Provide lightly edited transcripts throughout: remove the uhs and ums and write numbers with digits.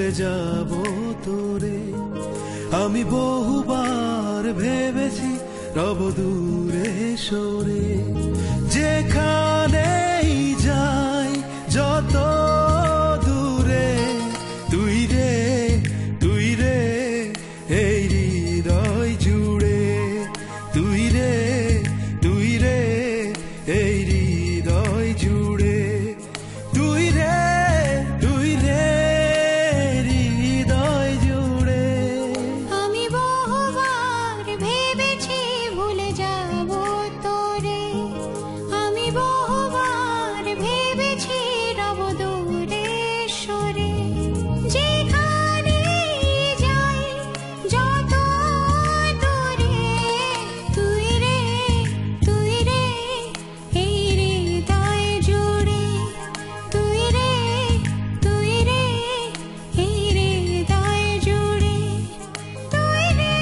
ভুলে যাব তোরে। আমি বহুবার ভেবেছি রব দূরে সরে, যেখানেই যাই যত দূরে তুই রে তুই রে এই হৃদয় জুড়ে, তুই রে তুই রে এই হৃদয় জুড়ে, তুই রে তুই রে হৃদয় জুড়ে। আমি বহুবার ভেবেছি ভুলে যাব তোরে, আমি বহুবার ভেবেছি রব দূরে সরে, যেখানেই যাই যত দূরে তুই রে তুই রে এই হৃদয় জুড়ে, তুই রে তুই রে এই হৃদয় জুড়ে, তুই রে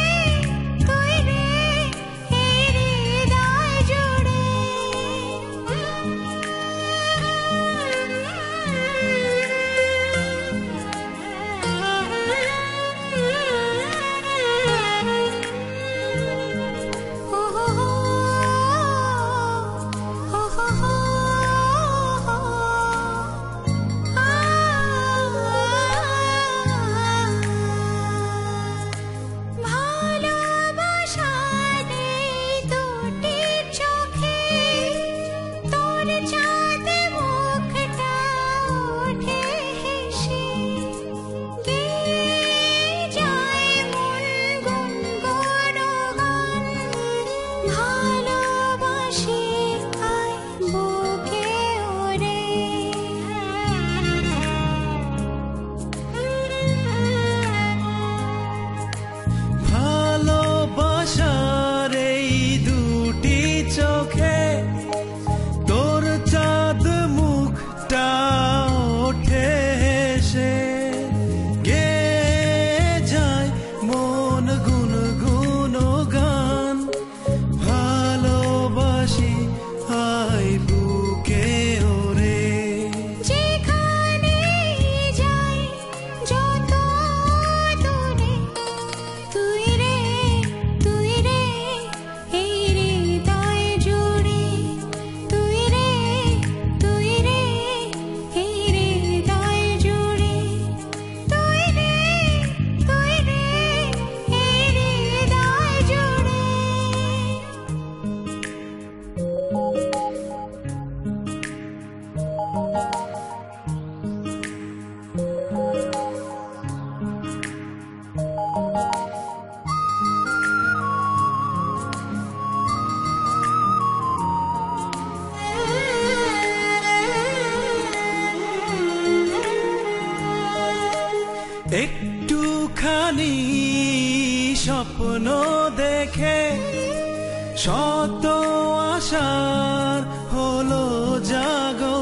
তুই রে এই হৃদয় জুড়ে। ও হো হো, ও হো হো, ভালোবাসার এই দুটি চোখে তোর চাঁদ মুখটা ওঠে হেসে, গেয়ে যায় মন গুনগুন গান, ভালোবাসি আয় বুকে ওরে। ভালোবাসার এই দুটি চোখে তোর চাঁদ মুখটা ওঠে হেসে, গেয়ে যায় মন গুনগুন গান, ভালোবাসি আয় বুকে ওরে। যেখানেই যাই যত দূরে তুই রে তুই রে এই হৃদয় জুড়ে, তুই রে তুই রে এই হৃদয় জুড়ে, তুই রে তুই রে এই হৃদয় জুড়ে। একটুখানি স্বপ্ন দেখে শত আশার হলো জাগো